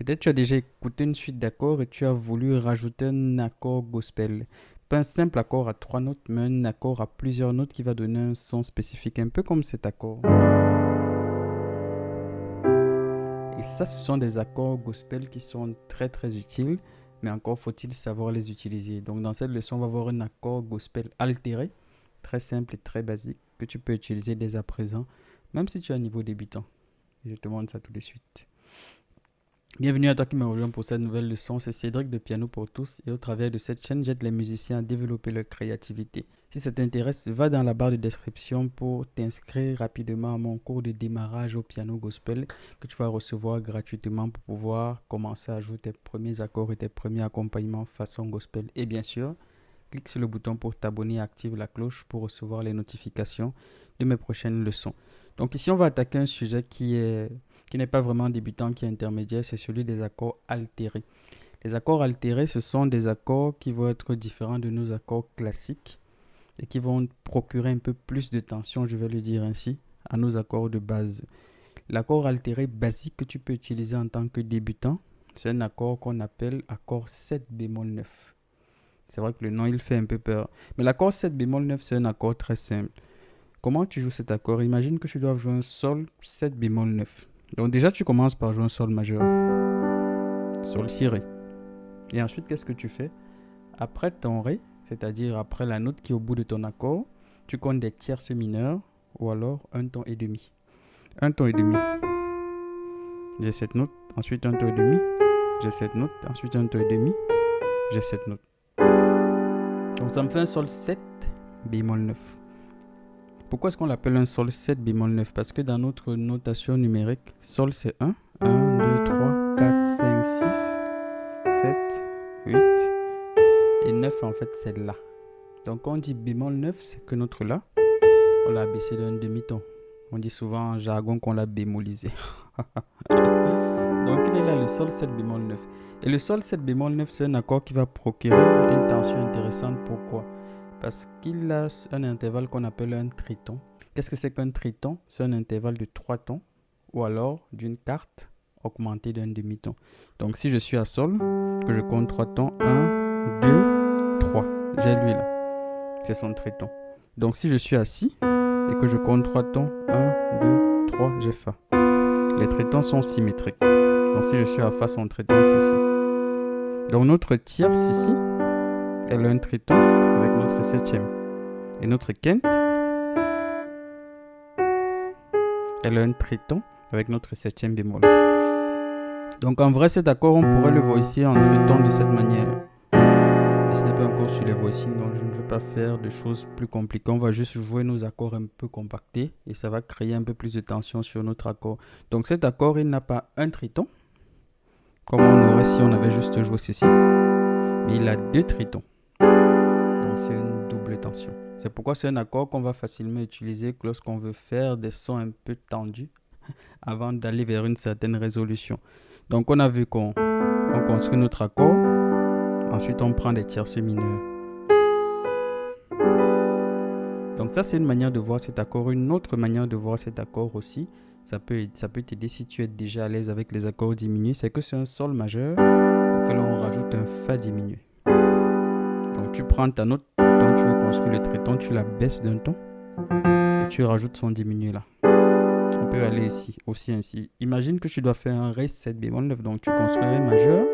Peut-être tu as déjà écouté une suite d'accords et tu as voulu rajouter un accord gospel. Pas un simple accord à trois notes, mais un accord à plusieurs notes qui va donner un son spécifique, un peu comme cet accord. Et ça, ce sont des accords gospel qui sont très très utiles, mais encore faut-il savoir les utiliser. Donc dans cette leçon, on va voir un accord gospel altéré, très simple et très basique, que tu peux utiliser dès à présent, même si tu es à un niveau débutant. Et je te montre ça tout de suite. Bienvenue à toi qui me rejoins pour cette nouvelle leçon, c'est Cédric de Piano pour tous et au travers de cette chaîne, j'aide les musiciens à développer leur créativité. Si ça t'intéresse, va dans la barre de description pour t'inscrire rapidement à mon cours de démarrage au piano gospel que tu vas recevoir gratuitement pour pouvoir commencer à jouer tes premiers accords et tes premiers accompagnements façon gospel. Et bien sûr, clique sur le bouton pour t'abonner et active la cloche pour recevoir les notifications de mes prochaines leçons. Donc ici, on va attaquer un sujet qui n'est pas vraiment débutant, qui est intermédiaire, c'est celui des accords altérés. Les accords altérés, ce sont des accords qui vont être différents de nos accords classiques et qui vont procurer un peu plus de tension, je vais le dire ainsi, à nos accords de base. L'accord altéré basique que tu peux utiliser en tant que débutant, c'est un accord qu'on appelle accord 7 bémol 9. C'est vrai que le nom, il fait un peu peur. Mais l'accord 7 bémol 9, c'est un accord très simple. Comment tu joues cet accord? Imagine que tu dois jouer un sol 7 bémol 9. Donc déjà, tu commences par jouer un sol majeur, sol si ré. Et ensuite, qu'est-ce que tu fais? Après ton ré, c'est-à-dire après la note qui est au bout de ton accord, tu comptes des tierces mineures ou alors un ton et demi. Un ton et demi. J'ai cette note, ensuite un ton et demi. J'ai cette note, ensuite un ton et demi. J'ai cette note. Donc ça me fait un sol 7 bémol 9. Pourquoi est-ce qu'on l'appelle un sol 7 bémol 9? Parce que dans notre notation numérique, sol c'est 1, 1, 2, 3, 4, 5, 6, 7, 8 et 9 en fait c'est La. Donc quand on dit bémol 9, c'est que notre La, on l'a abaissé d'un demi-ton. On dit souvent en jargon qu'on l'a bémolisé. Donc il est là le sol 7 bémol 9. Et le sol 7 bémol 9 c'est un accord qui va procurer une tension intéressante. Pourquoi? Parce qu'il a un intervalle qu'on appelle un triton. Qu'est-ce que c'est qu'un triton? C'est un intervalle de 3 tons ou alors d'une quarte augmentée d'un demi-ton. Donc si je suis à sol, que je compte 3 tons, 1, 2, 3, j'ai lui là. C'est son triton. Donc si je suis à si et que je compte 3 tons, 1, 2, 3, j'ai fa. Les tritons sont symétriques. Donc si je suis à fa, son triton c'est si. Donc notre tierce ici, elle a un triton avec notre septième. Et notre quinte, elle a un triton avec notre septième bémol. Donc en vrai, cet accord, on pourrait le voicer en triton de cette manière. Mais ce n'est pas un cours sur les voicings, donc je ne vais pas faire de choses plus compliquées. On va juste jouer nos accords un peu compactés et ça va créer un peu plus de tension sur notre accord. Donc cet accord, il n'a pas un triton, comme on aurait si on avait juste joué ceci, mais il a 2 tritons. Donc c'est une double tension. C'est pourquoi c'est un accord qu'on va facilement utiliser lorsqu'on veut faire des sons un peu tendus avant d'aller vers une certaine résolution. Donc on a vu qu'on construit notre accord, ensuite on prend des tierces mineures. Donc ça c'est une manière de voir cet accord. Une autre manière de voir cet accord aussi, ça peut t'aider si tu es déjà à l'aise avec les accords diminués, c'est que c'est un sol majeur auquel on rajoute un fa diminué. Donc tu prends ta note dont tu veux construire le triton, tu la baisses d'un ton et tu rajoutes son diminué là. On peut aller ici, aussi ainsi. Imagine que tu dois faire un Ré 7 bémol 9, donc tu construis Ré majeur.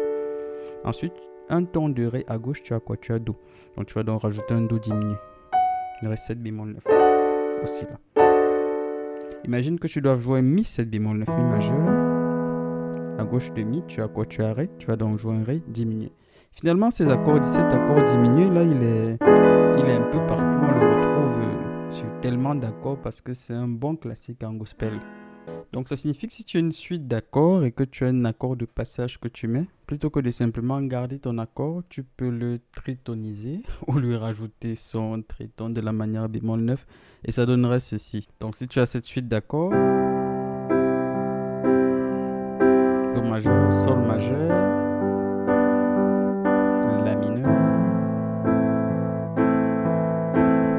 Ensuite, un ton de Ré à gauche, tu as quoi? Tu as Do. Donc tu vas donc rajouter un Do diminué. Ré 7 bémol 9. Aussi là. Imagine que tu dois jouer Mi 7 bémol 9, Mi majeur. À gauche de Mi, tu as quoi? Tu as Ré. Tu vas donc jouer un Ré diminué. Finalement, cet accord diminué, là, il est un peu partout. On le retrouve sur tellement d'accords parce que c'est un bon classique en gospel. Donc, ça signifie que si tu as une suite d'accords et que tu as un accord de passage que tu mets, plutôt que de simplement garder ton accord, tu peux le tritoniser ou lui rajouter son triton de la manière bémol 9 et ça donnerait ceci. Donc, si tu as cette suite d'accords, Do majeur, Sol majeur, La mineur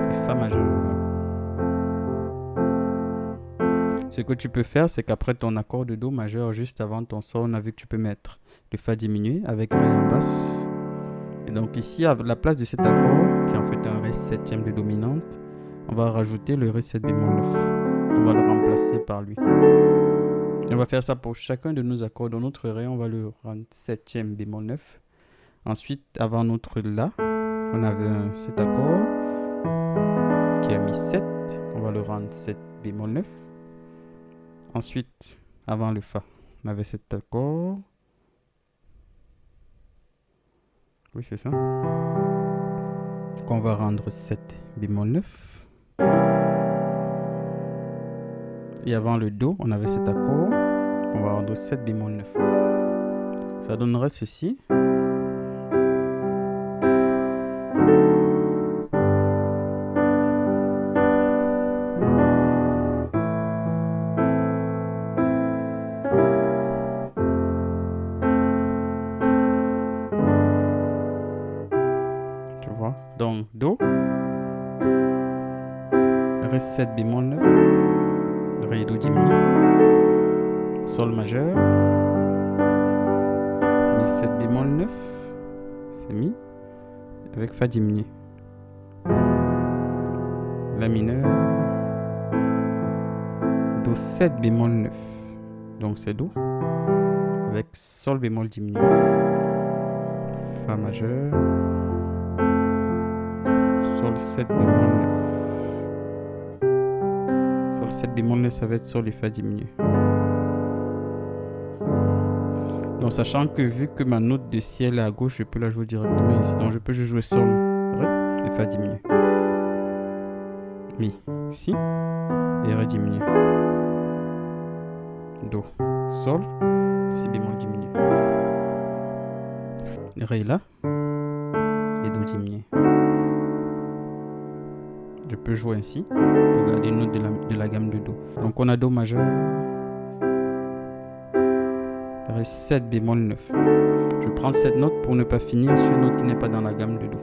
et Fa majeur. Ce que tu peux faire, c'est qu'après ton accord de Do majeur, juste avant ton sol, on a vu que tu peux mettre le Fa diminué avec Ré en basse. Et donc ici, à la place de cet accord, qui est en fait un Ré septième de dominante, on va rajouter le Ré 7 bémol 9. On va le remplacer par lui. Et on va faire ça pour chacun de nos accords. Dans notre Ré, on va le rendre septième bémol 9. Ensuite, avant notre La, on avait cet accord qui a mis 7. On va le rendre 7 bémol 9. Ensuite, avant le Fa, on avait cet accord. Oui, c'est ça. Qu'on va rendre 7 bémol 9. Et avant le Do, on avait cet accord qu'on va rendre 7 bémol 9. Ça donnerait ceci. Tu vois? Donc, Do, Ré 7 bémol 9, Ré Do diminué, Sol majeur, Mi 7 bémol 9, c'est Mi, avec Fa diminué, La mineur, Do 7 bémol 9, donc c'est Do, avec Sol bémol diminué, Fa majeur, Sol 7 bémol 9. Sol 7 bémol 9, ça va être Sol et Fa diminué. Donc, sachant que vu que ma note de Si elle est à gauche, je peux la jouer directement ici. Donc, je peux juste jouer Sol, Ré et Fa diminué. Mi, Si et Ré diminué. Do, Sol, Si bémol diminué. Ré là et Do diminué. Je peux jouer ainsi pour garder une note de la gamme de Do. Donc on a Do majeur, Ré 7 bémol 9. Je prends cette note pour ne pas finir sur une note qui n'est pas dans la gamme de Do.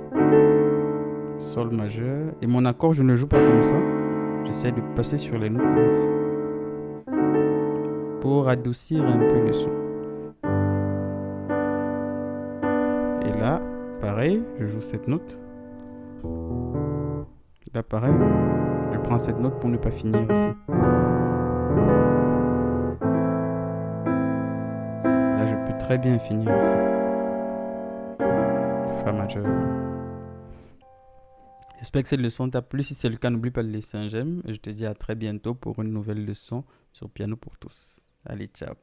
Sol majeur. Et mon accord, je ne le joue pas comme ça. J'essaie de passer sur les notes basses pour adoucir un peu le son. Et là, pareil, je joue cette note. Là, pareil, je prends cette note pour ne pas finir ici. Là, je peux très bien finir ici. Fa majeur. J'espère que cette leçon t'a plu. Si c'est le cas, n'oublie pas de laisser un j'aime. Et je te dis à très bientôt pour une nouvelle leçon sur Piano pour tous. Allez, ciao.